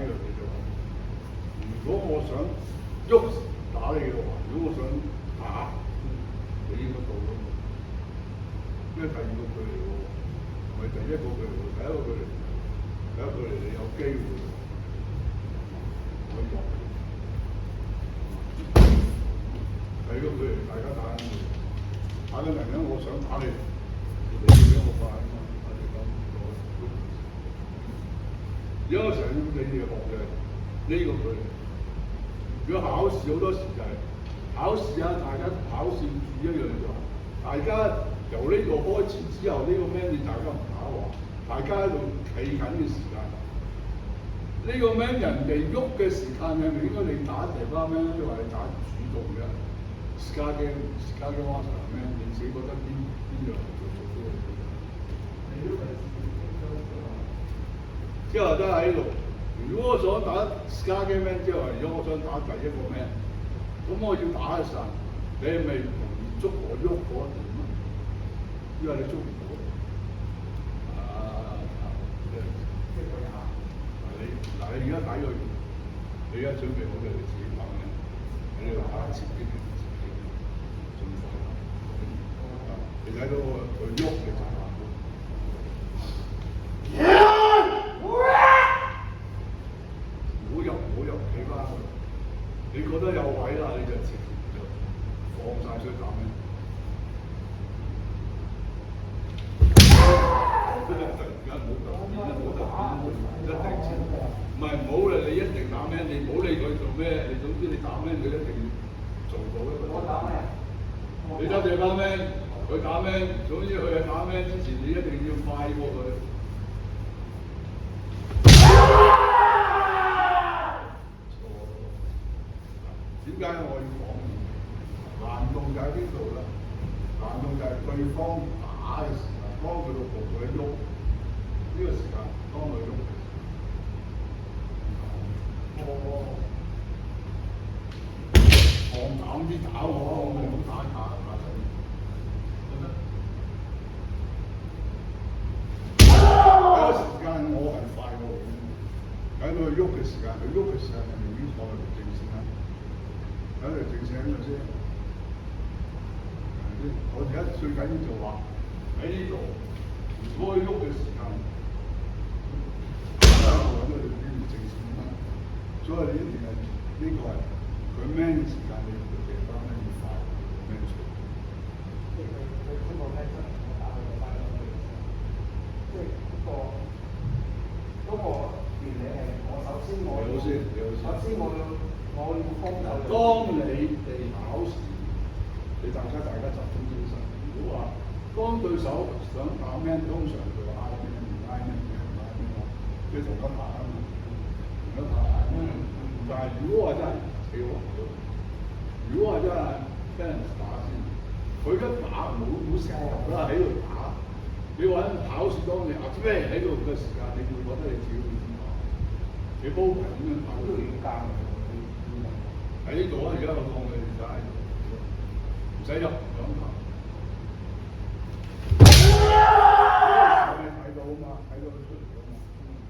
樣嘢就話，如果我想喐打你嘅話，如果我想打，你應該到咯。因為第二個距離喎，唔係第一個距離喎，第一個距離你有機會可以落。第二個距離大家打緊嘅，打緊人我想打你，你要俾我快啊嘛，我哋講而家我成日要你哋學嘅呢個距離。如果考試好多時就係考試啊，大家考試注意一樣就係，大家由呢個開始之後，呢個咩你大家唔打話，大家喺度企緊嘅時間，呢個咩人哋喐嘅時間係咪應該你打地巴咩？抑或你打主動嘅？Scar game master咩？你自己覺得邊樣最好啲？之後都喺度。如果我想打 Scar game man 之後，如果我想打第一個 man， 咁我要打嘅時候，你係咪容易捉我喐嗰一點啊？因為你捉唔到。你而家睇佢，你而家準備好嘅你自己打咩？喺呢度打前邊嘅自己，盡快。你睇到佢喐你就打。企翻去，你覺得有位啦，你就直接就放晒出去打咩？突然間冇特別，一定知。唔係唔好啦，你一定打咩？你唔好理佢做咩，你總之你打咩，佢一定做到一個。我打咩？你得罪翻咩？佢打咩？總之佢係打咩之前，你一定要快過佢。點解我要講難用就喺邊度咧？難用就係對方打嘅時間，當佢個部隊喐呢個時間，當佢喐嘅時間，放膽啲打我，唔好打死。嗰個時間我係快過佢，喺佢喐嘅時間，佢喐嘅時間係咪已經坐喺度靜先啦？喺度靜醒咗先，我哋而家最緊要就話喺呢度，如果佢喐嘅時間，我喺度邊度靜先啦。所以你一定係呢個係佢 man 嘅時間，你要地方咧要快 man 出。即係佢嗰個 man 出嚟，我打佢就快咗佢。即係嗰個原理係我首先我要當你哋考試，大家集中精神。如果話當對手想打 man， 通常就話嗌 man 唔嗌 man 即係同一排啊嘛，同一排嗌 man。但係如果話真係幾好，如果話真係俾人打先，佢一打冇成日啦喺度打。你話考試當你咩喺度嘅時間，你會覺得你自己會點打？你煲係點樣打都亂間喺呢度啊！而家我當你就喺度，唔使入兩球。你睇到啊嘛，睇到佢出嚟啊嘛。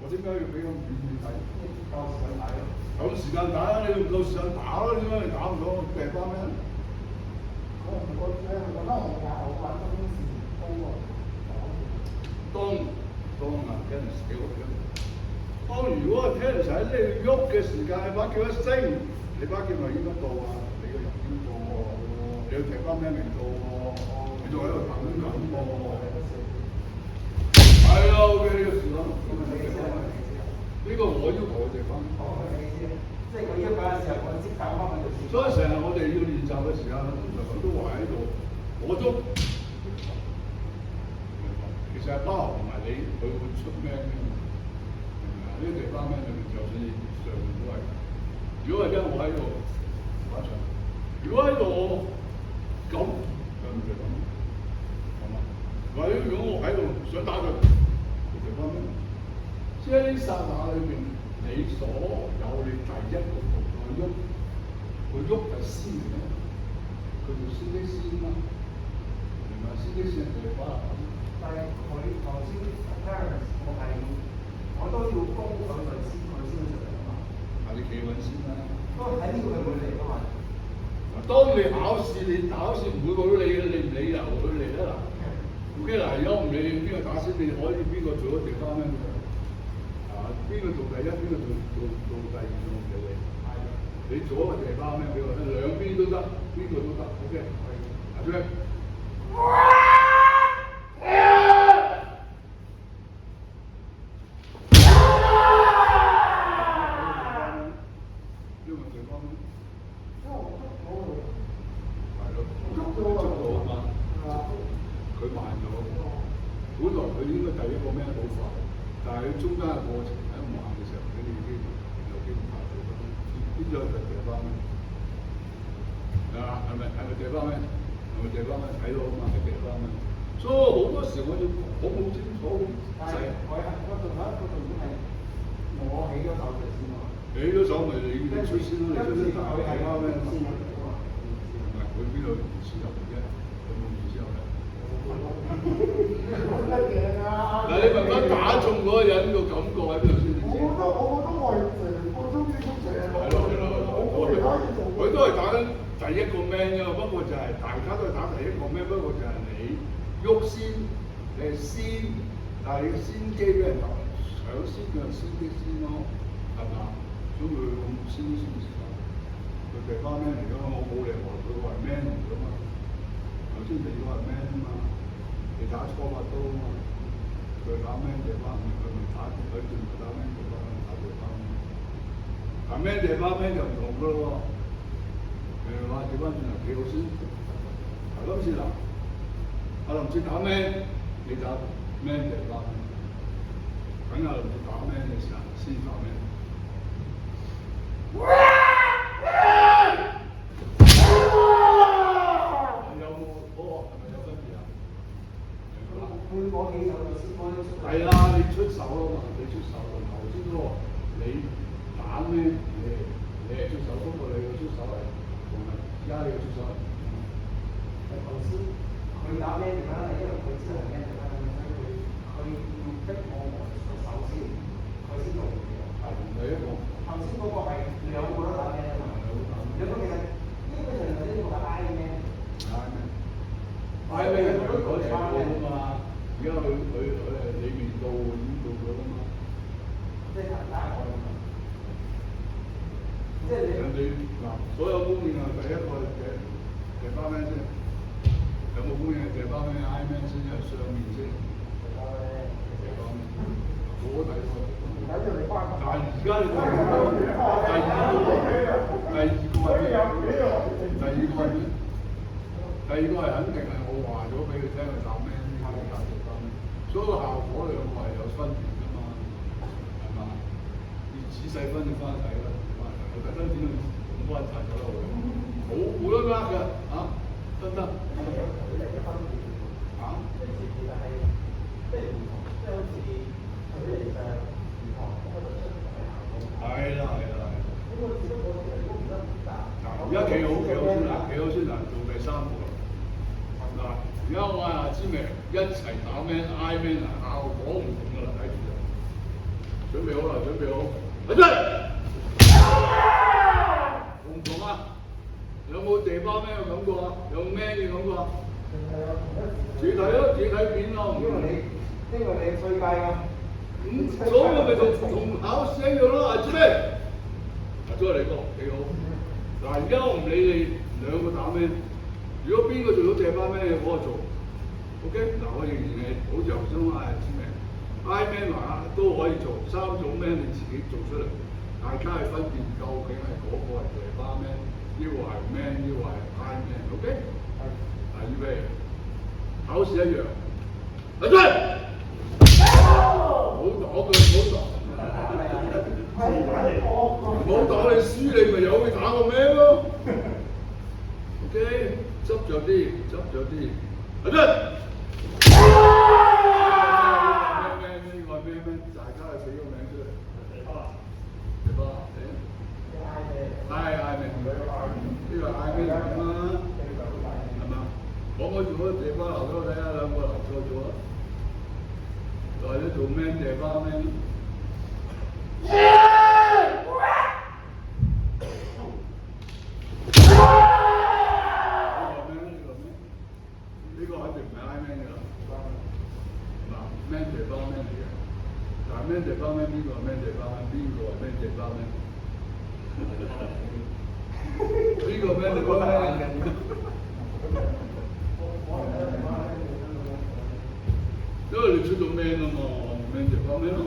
我點解要俾咁遠睇？夠時間打咯。有時間打啦，你唔夠時間打咯，點解你打唔到？掟翻咩？我覺得我玩中時高喎。當啊 tennis 幾好嘅。當如果 tennis 喺呢度喐嘅時間，把叫一升，你把叫咪應該到啊？你個人應到喎，你要踢翻咩未到喎？你仲喺度等緊喎。係啊 ，OK 呢個事咯。呢個我要求佢哋翻。即係佢一嗰陣時候，我先搞翻佢條線。所以成日我哋要練習嘅時間，通常佢都話喺度，我都。其實係包唔係你，佢會出咩嘅？呢個地方咩？就算上面都係。如果係因我喺度打場，如果喺度我咁，就唔係咁，係嘛？或者如果我喺度想打佢，地方咩？即係呢剎那裏邊，你所有你第一個動作喐，佢喐係先嘅，佢就先啲先啦，明白？先啲先係地方。但係佢頭先 parents 我都要高佢先會出嚟啊嘛。呢個係會嚟㗎嘛？當你考試，你考試每個都理嘅，你唔理由佢嚟啦嗱。OK 嗱，而家唔理邊個打先，你可以邊個做咗地方咩？啊，邊個做第一，邊個做第二，我唔理你。你做一個地方咩俾我聽，兩邊都得，邊個都得。OK，阿張。佢慢咗，本來佢應該第一個咩好快，但係佢中間嘅過程喺度慢嘅時候，佢哋已經有機會快咗。邊咗就掉翻咩？係咪掉翻咩？係咪掉翻咩？睇到啊嘛，係掉翻咩？所以好多時我要好清楚。但係我仲有一個重點係，我起咗手就先喎。起咗手咪你出先咯，你出先打掉翻咩？唔係佢邊度意思入嚟啫？有冇意思入嚟？嗱，你慢慢打中嗰個人個感覺喺邊度先？我覺得我係成個中意足成。係咯，佢都係打緊第一個 man 啫嘛，不過就係大家都係打第一個 man，不過就係你喐先，先，但係你先機俾人搶先嘅先啲先咯，係嘛？所以佢咁先時間，佢地方 man 嚟㗎嘛，我冇理由話佢係 man 嚟㗎嘛。頭先你講係 man 啊嘛，你打錯法刀啊嘛，佢打 man 地方，佢咪打佢仲唔打 man 地方，打地方。但 man 地方 man 就唔同㗎咯喎，話調翻轉頭幾好先。嗱今次嗱，阿林志打 man，你打 man 地方，等阿林志打 man 嘅時候先打 man。係啦，你出手啦嘛，你出手啦。頭先嗰個你打咩？你係出手，不過你嘅出手係同埋而家你嘅出手係頭先佢打咩地方係因為佢知道係咩地方，所以佢要逼我出手先，佢先做嘅。係第一個。頭先嗰個係兩個都打咩啊嘛？兩個其實基本上頭先嗰個係 I 咩？I 咩係佢嗰條路啊嘛，而家佢裏面到已經到咗啦嘛。即係打我啊嘛。即係你嗱，所有公園啊，第一個嘅包咩先？有冇公園嘅包咩 I 咩先？係上面先。我睇過。但係而家你講第二個係咩？第二個係肯定係我話咗俾佢聽，佢打咩先，佢打地方咩，所以個效果兩個係有分別㗎嘛，係嘛？要仔細分析翻睇啦，我特登點樣咁翻查咗落去，冇得呃㗎嚇，得唔得？嚇？即係其實係即係唔同，即係好似佢哋就係唔同，嗰個出嚟效果。係啦。咁我只不過係都唔得㗎。而家幾好先嗱，做第三個。嗱，而家我阿知明一齊打 man I man 啊，效果唔同㗎啦，睇住啦。準備好啦，嚟準！唔同啊！有冇地方 man 嘅感覺啊？有 man 嘅感覺啊？自己睇咯，自己睇片咯。因為你推介㗎。所以咪同考試一樣咯，阿知明。再嚟個幾好。嗱，而家我唔理你兩個打咩，如果邊個做到借翻咩，我就做。OK，嗱，我仍然係好似頭先話知名 I man 話都可以做，三種咩你自己做出嚟，大家係分辨究竟係嗰個係借翻咩，呢個係咩，呢個係 I man。OK， 係預備，考試一樣，嚟追，唔好擋佢，唔好擋。唔好打你輸，你咪有去打個咩咯 ？OK， 執着啲，嚟得！咩？大家係寫個名出嚟。地方，係明佢呢個嗌咩名啊？係嘛？講開做嗰個地方留咗睇下，兩個留錯咗，或者做咩地方咩？咩地方咩？邊個咩地方咩？邊個咩地方咩？邊個咩地方咩？因為你出咗名啊嘛，咩地方咩咯？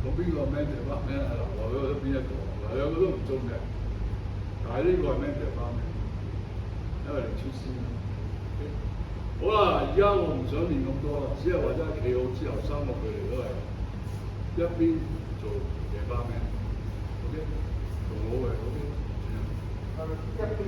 咁邊個咩地方咩啊？嗱，我覺得邊一個？嗱，兩個都唔中嘅，但係呢個係咩地方咩？因為你出先啦。好啦，而家我唔想練咁多啦，只係或者企好之後3個距離都係一邊做夜班咩 ？OK，同我嘅 OK。一邊